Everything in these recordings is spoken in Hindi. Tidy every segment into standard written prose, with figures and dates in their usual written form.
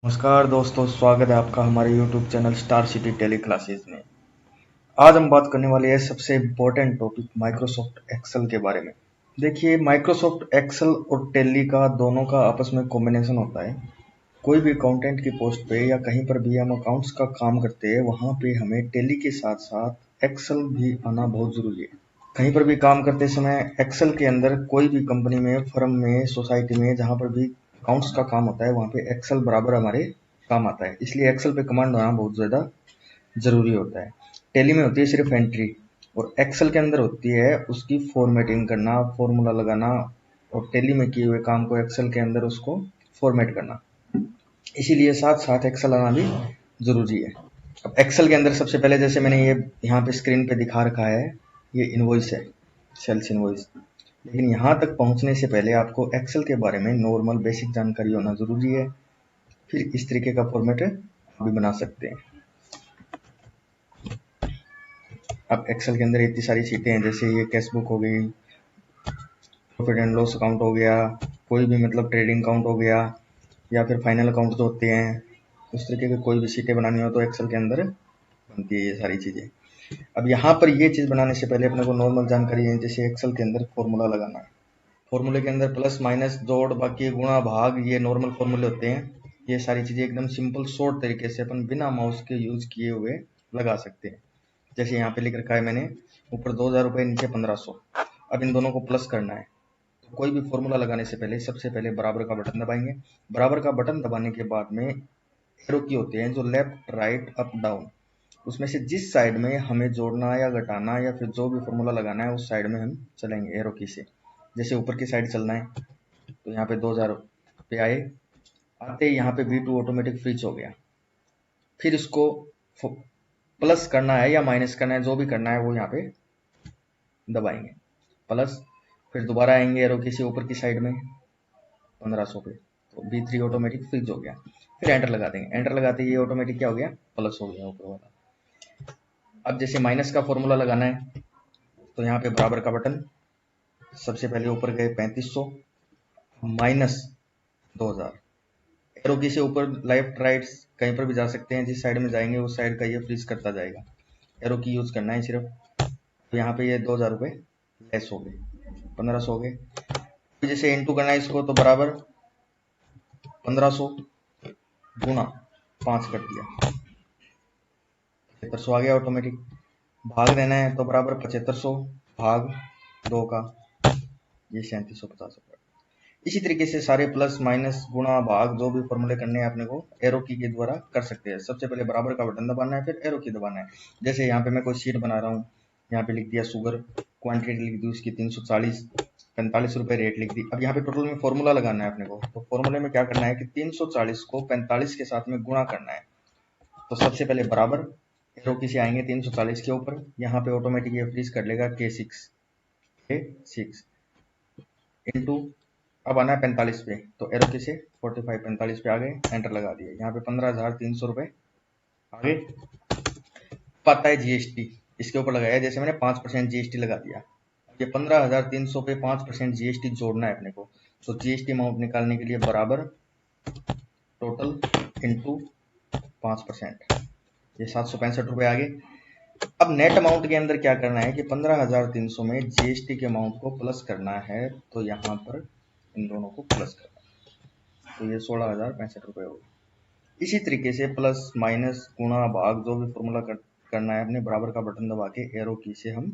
नमस्कार दोस्तों, स्वागत है आपका हमारे YouTube channel Star City Tele Classes में। आज हम बात करने वाले हैं सबसे इम्पोर्टेंट टॉपिक माइक्रोसॉफ्ट एक्सेल के बारे में। देखिए, माइक्रोसॉफ्ट एक्सेल और टेली का दोनों का आपस में कॉम्बिनेशन होता है। कोई भी अकाउंटेंट की पोस्ट पे या कहीं पर भी हम अकाउंट्स का काम करते हैं, वहाँ पे हमें टेली के साथ साथ एक्सेल भी आना बहुत ज़रूरी है। कहीं पर भी काम करते समय एक्सेल के अंदर कोई भी कंपनी में, फर्म में, सोसाइटी में जहाँ पर भी अकाउंट्स का काम होता है, वहाँ पे एक्सेल बराबर हमारे काम आता है। इसलिए एक्सेल पे कमांड होना बहुत ज़्यादा ज़रूरी होता है। टेली में होती है सिर्फ एंट्री, और एक्सेल के अंदर होती है उसकी फॉर्मेटिंग करना, फॉर्मूला लगाना, और टेली में किए हुए काम को एक्सेल के अंदर उसको फॉर्मेट करना। इसीलिए साथ साथ एक्सेल आना भी ज़रूरी है। अब एक्सेल के अंदर सबसे पहले, जैसे मैंने ये यहाँ पे स्क्रीन पे दिखा रखा है, ये इनवॉइस है, सेल्स इनवॉइस। लेकिन यहाँ तक पहुँचने से पहले आपको एक्सेल के बारे में नॉर्मल बेसिक जानकारी होना ज़रूरी है। फिर इस तरीके का फॉर्मेट आप भी बना सकते हैं। अब एक्सेल के अंदर इतनी सारी शीटें हैं, जैसे ये कैश बुक हो गई, प्रॉफिट एंड लॉस अकाउंट हो गया, कोई भी मतलब ट्रेडिंग अकाउंट हो गया, या फिर फाइनल अकाउंट जो होते हैं, उस तरीके के कोई भी शीटें बनानी हो तो एक्सेल के अंदर बनती है ये सारी चीज़ें। अब यहाँ पर ये चीज़ बनाने से पहले अपने को नॉर्मल जानकारी है, जैसे एक्सेल के अंदर फॉर्मूला लगाना है। फॉर्मूले के अंदर प्लस माइनस जोड़ बाकी गुणा भाग, ये नॉर्मल फॉर्मूले होते हैं। ये सारी चीज़ें एकदम सिंपल शॉर्ट तरीके से अपन बिना माउस के यूज किए हुए लगा सकते हैं। जैसे यहाँ पे लिख रखा है मैंने, ऊपर 2000 रुपये, नीचे 1500। अब इन दोनों को प्लस करना है, तो कोई भी फॉर्मूला लगाने से पहले सबसे पहले बराबर का बटन दबाएंगे। बराबर का बटन दबाने के बाद में एरो की होते हैं जो लेफ्ट, राइट, अप, डाउन, उसमें से जिस साइड में हमें जोड़ना या घटाना या फिर जो भी फॉर्मूला लगाना है उस साइड में हम चलेंगे एरो की से। जैसे ऊपर की साइड चलना है तो यहाँ पे 2000 पे आए, आते ही यहाँ पे V2 ऑटोमेटिक फ्रीज हो गया। फिर इसको प्लस करना है या माइनस करना है, जो भी करना है वो यहाँ पे दबाएंगे, प्लस। फिर दोबारा आएंगे एरो की से ऊपर की साइड में 1500 पे, तो V3 ऑटोमेटिक फ्रीज हो गया। फिर एंटर लगा देंगे, एंटर लगाते ही ये ऑटोमेटिक क्या हो गया, प्लस हो गया ऊपर वाला। अब जैसे माइनस का फॉर्मूला लगाना है, तो यहाँ पे बराबर का बटन, सबसे पहले ऊपर गए 3500 माइनस 2000, एरो की से ऊपर लेफ्ट राइट कहीं पर भी जा सकते हैं, जिस साइड में जाएंगे उस साइड का ये फ्रीज करता जाएगा। एरो की यूज करना है सिर्फ। तो यहाँ पे ये 2000 रुपये लेस हो गए, 1500 हो गए। जैसे इंटू करना है इसको, तो बराबर 1500 गुना 5 कर दिया, 7500 आ गया ऑटोमेटिक। भाग देना है तो बराबर 7500 भाग 2 का, ये 3750 रुपये। इसी तरीके से सारे प्लस माइनस गुणा भाग जो भी फॉर्मूले करने हैं अपने को एरो की के द्वारा कर सकते हैं। सबसे पहले बराबर का बटन दबाना है, फिर एरो की दबाना है। जैसे यहाँ पे मैं कोई शीट बना रहा हूँ, यहाँ पे लिख दिया शुगर, क्वांटिटी लिख दी उसकी 340, 45 रुपये रेट लिख दी। अब यहाँ पे टोटल में फॉर्मूला लगाना है अपने को, तो फॉर्मूले में क्या करना है कि 340 को 45 के साथ में गुणा करना है। तो सबसे पहले बराबर एरो की से आएंगे 340 के ऊपर, यहाँ पे ऑटोमेटिक ये फ्रीज कर लेगा K6 इंटू, अब आना है 45 पे, तो एरो की से 45 45 पे आ गए, एंटर लगा दिए। यहाँ पे 15,300 रुपये आ गए। पता है जीएसटी इसके ऊपर लगाया, जैसे मैंने 5% जीएसटी लगा दिया। ये 15,300 पे 5% जीएसटी जोड़ना है अपने को, तो जीएसटी अमाउंट निकालने के लिए बराबर टोटल इंटू 5%, ये 765 रुपये आ गए। अब नेट अमाउंट के अंदर क्या करना है कि 15,300 में जीएसटी के अमाउंट को प्लस करना है, तो यहाँ पर इन दोनों को प्लस करना है, तो ये 16,065 रुपये हो गए। इसी तरीके से प्लस माइनस गुणा भाग जो भी फॉर्मूला करना है अपने, बराबर का बटन दबा के एरो की से हम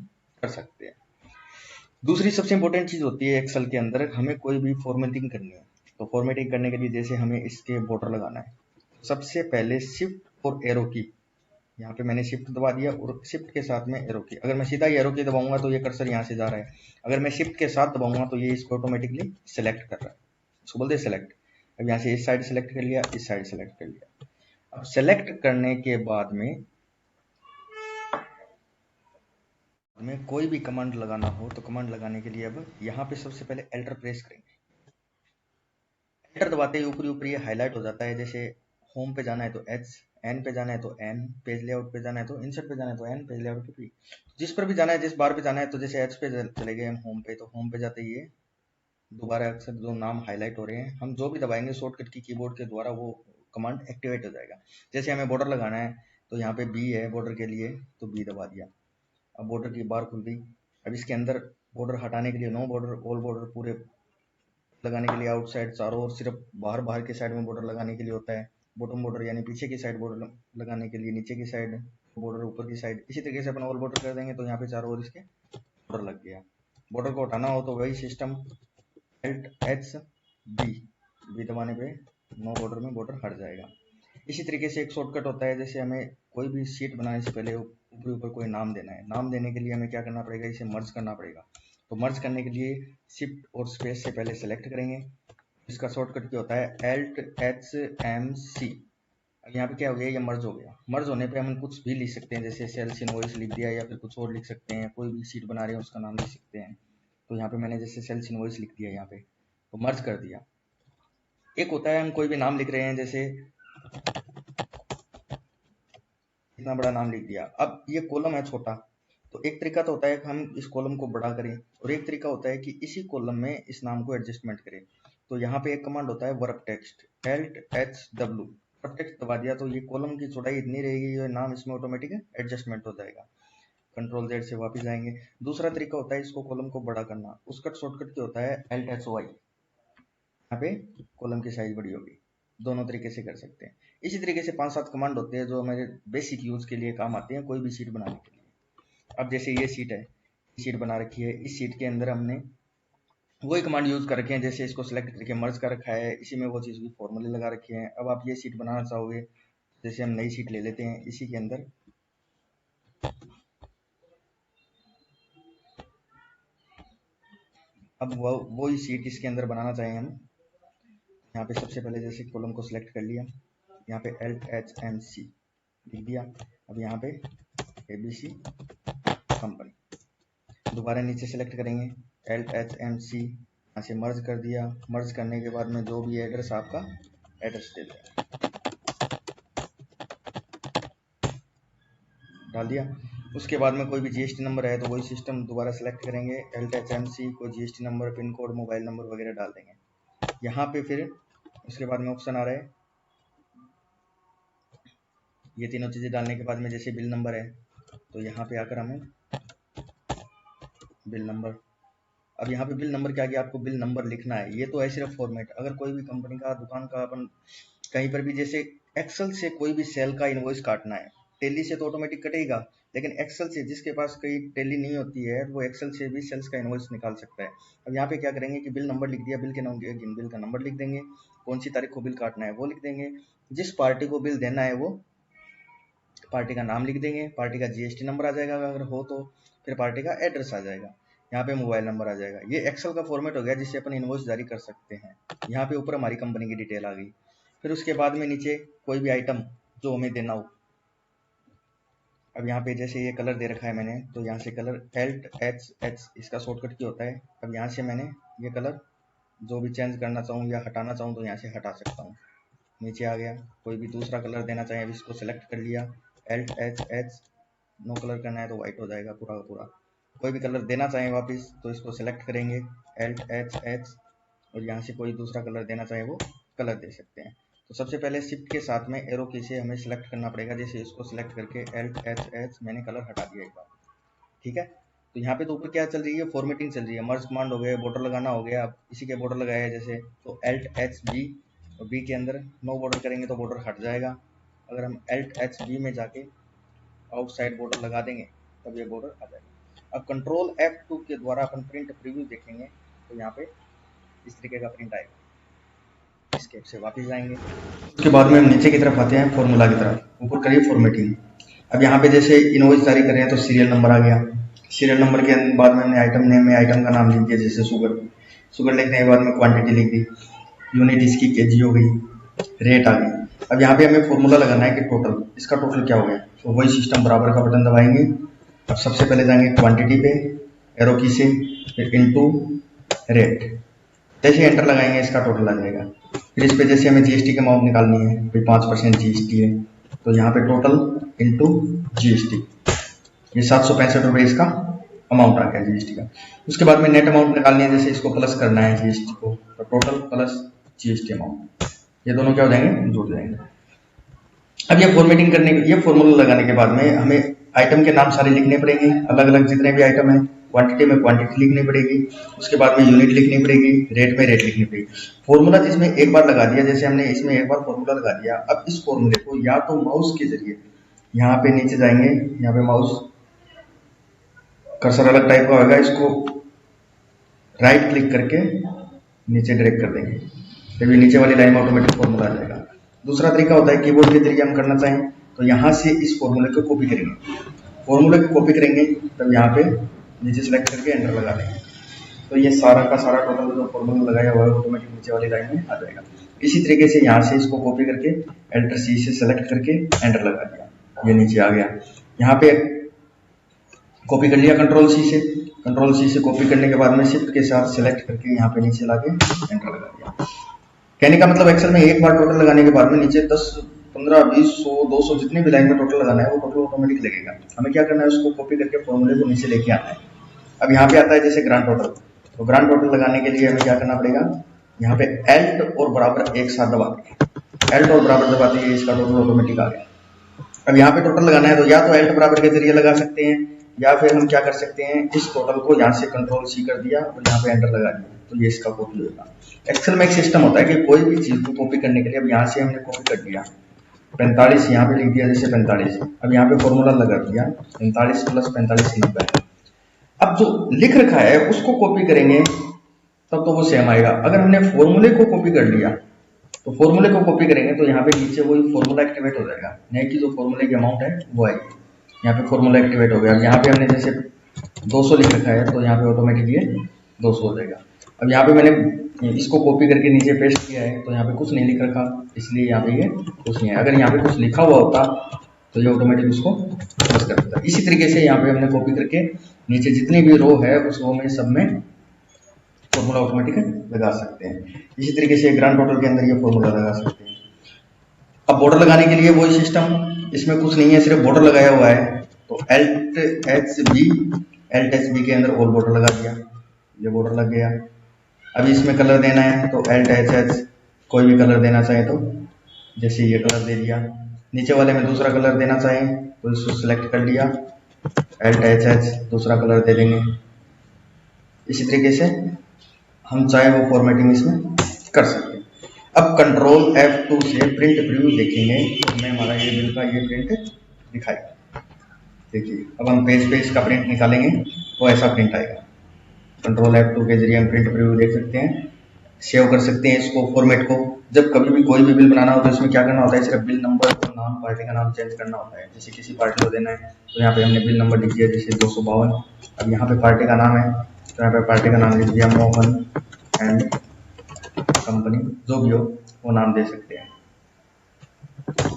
कर सकते हैं। दूसरी सबसे इंपॉर्टेंट चीज होती है एक्सेल के अंदर, हमें कोई भी फॉर्मेटिंग करनी है, तो फॉर्मेटिंग करने के लिए जैसे हमें इसके बॉर्डर लगाना है, सबसे पहले शिफ्ट और एरो की, यहाँ पे मैंने शिफ्ट दबा दिया और शिफ्ट के साथ में एरो की। अगर मैं सीधा एरो की दबाऊंगा तो ये कर्सर यहाँ से जा रहा है, अगर मैं शिफ्ट के साथ दबाऊंगा तो ये इसको ऑटोमेटिकली सेलेक्ट कर रहा है, इसको बोलते हैं सेलेक्ट। अब यहाँ से इस साइड सेलेक्ट कर लिया, इस साइड सेलेक्ट कर लिया। अब सेलेक्ट करने के बाद में कोई भी कमांड लगाना हो, तो कमांड लगाने के लिए अब यहाँ पे सबसे पहले एंटर प्रेस करेंगे। एंटर दबाते ही ऊपरी ऊपरी ये हाईलाइट हो जाता है, जैसे होम पे जाना है तो H, एन पे जाना है तो एन, पेज लेआउट पे जाना है तो इंसर्ट पे जाना है तो एन, पेज लेआउट पे पी, जिस पर भी जाना है, जिस बार पे जाना है, तो जैसे H पे चले गए हम होम पे, तो होम पे जाते ही ये दोबारा अक्सर जो नाम हाईलाइट हो रहे हैं, हम जो भी दबाएंगे शॉर्टकट की कीबोर्ड के द्वारा वो कमांड एक्टिवेट हो जाएगा। जैसे हमें बॉर्डर लगाना है तो यहाँ पे बी है बॉर्डर के लिए, तो बी दबा दिया। अब बॉर्डर की बार खुल गई। अब इसके अंदर बॉर्डर हटाने के लिए नो बॉर्डर, ऑल बॉर्डर पूरे लगाने के लिए आउटसाइड चारों ओर, सिर्फ बाहर के साइड में बॉर्डर लगाने के लिए होता है। बॉटम बॉर्डर यानी पीछे की साइड बॉर्डर लगाने के लिए नीचे की साइड बॉर्डर, ऊपर की साइड। इसी तरीके से अपन ऑल बॉर्डर कर देंगे तो यहाँ पे चारों ओर इसके बॉर्डर लग गया। बॉर्डर को हटाना हो तो वही सिस्टम Alt+H+B, बी दबाने पे नो बॉर्डर में बॉर्डर हट जाएगा। इसी तरीके से एक शॉर्टकट होता है, जैसे हमें कोई भी शीट बनाने से पहले ऊपर कोई नाम देना है। नाम देने के लिए हमें क्या करना पड़ेगा, इसे मर्ज करना पड़ेगा। तो मर्ज करने के लिए शिफ्ट और स्पेस से पहले सेलेक्ट करेंगे। इसका शॉर्टकट क्या होता है, Alt+H+MC। अब यहाँ पे क्या हो गया, ये मर्ज हो गया। मर्ज होने पे हम कुछ भी लिख सकते हैं, जैसे सेल्स इनवॉइस लिख दिया या फिर कुछ और लिख सकते हैं। कोई भी शीट बना रहे हैं उसका नाम लिख सकते हैं। तो यहाँ पे मैंने जैसे सेल्स इनवॉइस लिख दिया यहाँ पे, तो मर्ज कर दिया। एक होता है हम कोई भी नाम लिख रहे हैं, जैसे इतना बड़ा नाम लिख दिया। अब ये कॉलम है छोटा, तो एक तरीका तो होता है कि हम इस कॉलम को बड़ा करें, और एक तरीका होता है कि इसी कॉलम में इस नाम को एडजस्टमेंट करें। तो यहाँ पे एक कमांड होता है verb text, Alt+H+W। Verb text दबा दिया तो ये कॉलम की चौड़ाई इतनी रहेगी, ये नाम इसमें ऑटोमेटिक एडजस्टमेंट हो जाएगा। Ctrl+Z से वापस आएंगे। दूसरा तरीका होता है इसको कॉलम को बड़ा करना, उसका शॉर्टकट क्या होता है, Alt+H+Y। यहाँ पे कॉलम की साइज बड़ी होगी। दोनों तरीके से कर सकते हैं। इसी तरीके से 5-7 कमांड होते हैं जो हमारे बेसिक यूज के लिए काम आते हैं, कोई भी शीट बनाने के लिए। अब जैसे ये शीट है, शीट बना रखी है, इस शीट के अंदर हमने वही कमांड यूज कर रखे हैं, जैसे इसको सिलेक्ट करके मर्ज कर रखा है, इसी में वो चीज भी फॉर्मूले लगा रखे हैं। अब आप ये शीट बनाना चाहोगे, जैसे हम नई शीट ले लेते हैं, इसी के अंदर अब वो ही शीट इसके अंदर बनाना चाहें हम। यहाँ पे सबसे पहले जैसे कॉलम को सिलेक्ट कर लिया, यहाँ पे Alt+HMC लिख दिया। अब यहाँ पे ABC कंपनी, दोबारा नीचे सेलेक्ट करेंगे Alt+HMC, यहाँ से मर्ज कर दिया। मर्ज करने के बाद में जो भी एड्रेस आपका एड्रेस दे दें, डाल दिया। उसके बाद में कोई भी GST नंबर है तो वही सिस्टम दोबारा सेलेक्ट करेंगे, Alt+HMC को GST number, pin code, mobile number वगैरह डाल देंगे। यहाँ पे फिर उसके बाद में ऑप्शन आ रहा है, ये तीनों चीजें डालने के बाद में जैसे बिल नंबर है तो यहाँ पे आकर हमें बिल नंबर, अब यहाँ पे बिल नंबर के आगे आपको बिल नंबर लिखना है। ये तो है सिर्फ फॉर्मेट। अगर कोई भी कंपनी का, दुकान का, अपन कहीं पर भी जैसे एक्सेल से कोई भी सेल का इनवॉइस काटना है, टेली से तो ऑटोमेटिक कटेगा, लेकिन एक्सेल से जिसके पास कोई टेली नहीं होती है वो एक्सेल से भी सेल्स का इनवॉइस निकाल सकता है। अब यहाँ पे क्या करेंगे कि बिल नंबर लिख दिया, बिल के नाम बिल का नंबर लिख देंगे, कौन सी तारीख को बिल काटना है वो लिख देंगे, जिस पार्टी को बिल देना है वो पार्टी का नाम लिख देंगे, पार्टी का GST नंबर आ जाएगा अगर हो तो, फिर पार्टी का एड्रेस आ जाएगा, यहाँ पे मोबाइल नंबर आ जाएगा। ये एक्सेल का फॉर्मेट हो गया जिससे अपन इनवॉइस जारी कर सकते हैं। यहाँ पे ऊपर हमारी कंपनी की डिटेल आ गई। फिर उसके बाद में नीचे कोई भी आइटम जो हमें देना हो, अब यहाँ पे जैसे ये कलर दे रखा है मैंने, तो यहाँ से कलर Alt+H, इसका शॉर्टकट क्या होता है। अब यहाँ से मैंने ये कलर जो भी चेंज करना चाहूँ या हटाना चाहूँ तो यहाँ से हटा सकता हूँ। नीचे आ गया, कोई भी दूसरा कलर देना चाहें, अब इसको सेलेक्ट कर लिया, Alt+H, नो कलर करना है तो व्हाइट हो जाएगा पूरा का पूरा। कोई भी कलर देना चाहें वापस तो इसको सेलेक्ट करेंगे Alt+H, और यहाँ से कोई दूसरा कलर देना चाहे वो कलर दे सकते हैं। तो सबसे पहले शिफ्ट के साथ में एरो की से हमें सिलेक्ट करना पड़ेगा, जैसे इसको सिलेक्ट करके Alt+H मैंने कलर हटा दिया एक बार, ठीक है। तो यहाँ पे तो ऊपर क्या चल रही है, फॉर्मेटिंग चल रही है, मर्ज कमांड हो गया, बॉर्डर लगाना हो गया। इसी के बॉर्डर लगाया है जैसे, तो Alt+HB, और B के अंदर नो बॉर्डर करेंगे तो बॉर्डर हट जाएगा। अगर हम Alt+HB में जाके आउटसाइड बॉर्डर लगा देंगे तब ये बॉर्डर आ जाएगा। अब Ctrl+F2 के द्वारा अपन प्रिंट प्रीव्यू देखेंगे तो यहाँ पे इस तरीके का प्रिंट आएगा। एस्केप से वापस जाएंगे, उसके बाद में हम नीचे की तरफ आते हैं, फॉर्मूला की तरफ, ऊपर करिए फॉर्मेटिंग। अब यहाँ पे जैसे इनवॉइस जारी कर रहे हैं तो सीरियल नंबर आ गया। सीरियल नंबर के बाद में हमने आइटम नेम में आइटम का नाम लिख दिया, जैसे शुगर, शुगर लिखने के बाद में क्वांटिटी लिख दी, यूनिट इसकी केजी हो गई, रेट आ गई। अब यहाँ पे हमें फॉर्मूला लगाना है कि टोटल, इसका टोटल क्या हो गया, तो वही सिस्टम बराबर का बटन दबाएंगे। अब सबसे पहले जाएंगे क्वांटिटी पे एरो की से, फिर इनटू रेट, जैसे एंटर लगाएंगे इसका टोटल आ जाएगा। फिर इस पे जैसे हमें GST की अमाउंट निकालनी है, फिर 5% GST है तो यहाँ पे टोटल इनटू GST, ये 765 रुपये इसका अमाउंट आ गया GST का। उसके बाद में नेट अमाउंट निकालनी है, जैसे इसको प्लस करना है GST को, तो टोटल प्लस GST अमाउंट, ये दोनों क्या हो जाएंगे, जुड़ जाएंगे। अब ये फॉर्मेटिंग करने ये फॉर्मूला लगाने के बाद में हमें आइटम के नाम सारे लिखने पड़ेंगे, अलग अलग जितने भी आइटम है। क्वांटिटी में क्वांटिटी लिखनी पड़ेगी, उसके बाद में यूनिट लिखनी पड़ेगी, रेट में रेट लिखनी पड़ेगी। फॉर्मूला जिसमें एक बार लगा दिया, जैसे हमने इसमें एक बार फॉर्मूला लगा दिया, अब इस फॉर्मूले को या तो माउस के जरिए यहाँ पे नीचे जाएंगे, यहाँ पे माउस कर्सर अलग टाइप का होगा, इसको राइट क्लिक करके नीचे ड्रैग कर देंगे, तभी नीचे वाली लाइन में ऑटोमेटिक फॉर्मूला आ जाएगा। दूसरा तरीका होता है कीबोर्ड के जरिए हम करना चाहें तो यहाँ से इस फॉर्मूले को कॉपी करेंगे, फॉर्मूले को कॉपी करेंगे तब यहाँ पे नीचे सेलेक्ट करके एंटर लगा देंगे, तो ये सारा का सारा टोटल जो फॉर्मूला लगाया हुआ है ऑटोमेटिक नीचे वाली लाइन में आ जाएगा। इसी तरीके से यहाँ से इसको कॉपी करके एंटर सी से सेलेक्ट करके एंटर लगा दिया, ये नीचे आ गया। यहाँ पे कॉपी कर लिया कंट्रोल सी से कॉपी करने के बाद में शिफ्ट के साथ सेलेक्ट करके यहाँ पे नीचे लाके एंटर लगा दिया। कहने का मतलब एक्सेल में एक बार टोटल लगाने के बाद में नीचे 10, 15, 20, 100, 200 जितने भी लाइन में टोटल लगाना है वो टोटल ऑटोमेटिक लगेगा। हमें क्या करना है, उसको कॉपी करके फॉर्मूले को नीचे लेके आना है। अब यहाँ पे आता है जैसे ग्रांड टोटल, तो ग्रांड टोटल लगाने के लिए हमें क्या करना पड़ेगा, यहाँ पे एल्ट और बराबर एक साथ दबा देंगे, एल्ट और बराबर दबाते ही इसका टोटल ऑटोमेटिक आ गया। अब यहाँ पे टोटल लगाना है तो या तो एल्ट बराबर के जरिए लगा सकते हैं, या फिर हम क्या कर सकते हैं, इस टोटल को यहाँ से कंट्रोल सी कर दिया और यहाँ पे एंटर लगा दिया, तो ये इसका कॉपी होगा। एक्सेल में एक सिस्टम होता है कि कोई भी चीज को कॉपी करने के लिए, अब यहाँ से हमने कॉपी कर दिया 45, यहाँ पे लिख दिया जैसे 45, अब यहाँ पे फॉर्मूला लगा दिया 45 + 45 90। अब जो लिख रखा है उसको कॉपी करेंगे तब तो वो सेम आएगा। अगर हमने फॉर्मूले को कॉपी कर लिया तो फॉर्मूले को कॉपी करेंगे तो यहाँ पे नीचे वही फॉर्मूला एक्टिवेट हो जाएगा, नहीं कि जो फॉर्मूले की अमाउंट है वो आएगी। यहाँ पे फॉर्मूला एक्टिवेट हो गया। अब यहाँ पे हमने जैसे 200 लिख रखा है तो यहाँ पे ऑटोमेटिक ये 200 हो जाएगा। अब यहाँ पे मैंने इसको कॉपी करके नीचे पेस्ट किया है तो यहाँ पे कुछ नहीं लिख रखा, इसलिए यहाँ पे ये कुछ नहीं है। अगर यहाँ पे कुछ लिखा हुआ होता तो ये ऑटोमेटिक उसको प्लस कर देता। इसी तरीके से यहाँ पे हमने कॉपी करके नीचे जितनी भी रो है उस रो में सब में फॉर्मूला ऑटोमेटिक लगा सकते हैं। इसी तरीके से ग्रांड टोटल के अंदर ये फॉर्मूला लगा सकते हैं। अब बॉर्डर लगाने के लिए वही सिस्टम, इसमें कुछ नहीं है, सिर्फ बॉर्डर लगाया हुआ है। तो एल्ट एच बी के अंदर ऑल बॉर्डर लगा दिया, ये बॉर्डर लग गया। अभी इसमें कलर देना है तो एल्ट एच कोई भी कलर देना चाहे तो जैसे ये कलर दे दिया। नीचे वाले में दूसरा कलर देना चाहे तो इसको सिलेक्ट कर लिया, एल्ट एच दूसरा कलर दे देंगे। इसी तरीके से हम चाहे वो फॉर्मेटिंग इसमें कर सकते हैं। अब कंट्रोल F2 से प्रिंट प्रीव्यू देखेंगे तो हमें हमारा ये बिल का ये प्रिंट दिखाएगा। देखिए अब हम पेज पे इसका प्रिंट निकालेंगे तो ऐसा प्रिंट आएगा। कंट्रोल F2 के जरिए हम प्रिंट प्रीव्यू देख सकते हैं, सेव कर सकते हैं इसको फॉर्मेट को। जब कभी भी कोई भी बिल बनाना हो तो इसमें क्या करना होता है, सिर्फ बिल नंबर और नाम, पार्टी का नाम चेंज करना होता है। जैसे किसी पार्टी को देना है तो यहाँ पे हमने बिल नंबर लिख दिया जैसे 252। अब यहाँ पे पार्टी का नाम है तो यहाँ पे पार्टी का नाम लिख दिया मोहन एंड कंपनी, जो भी हो वो नाम दे सकते हैं।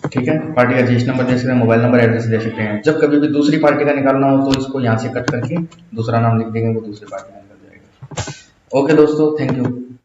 ठीक है, पार्टी का रजिस्टर नंबर दे सकते हैं, मोबाइल नंबर, एड्रेस दे सकते हैं। जब कभी भी दूसरी पार्टी का निकालना हो तो इसको यहाँ से कट करके दूसरा नाम लिख देंगे, वो दूसरी पार्टी का निकल जाएगा। ओके दोस्तों, थैंक यू।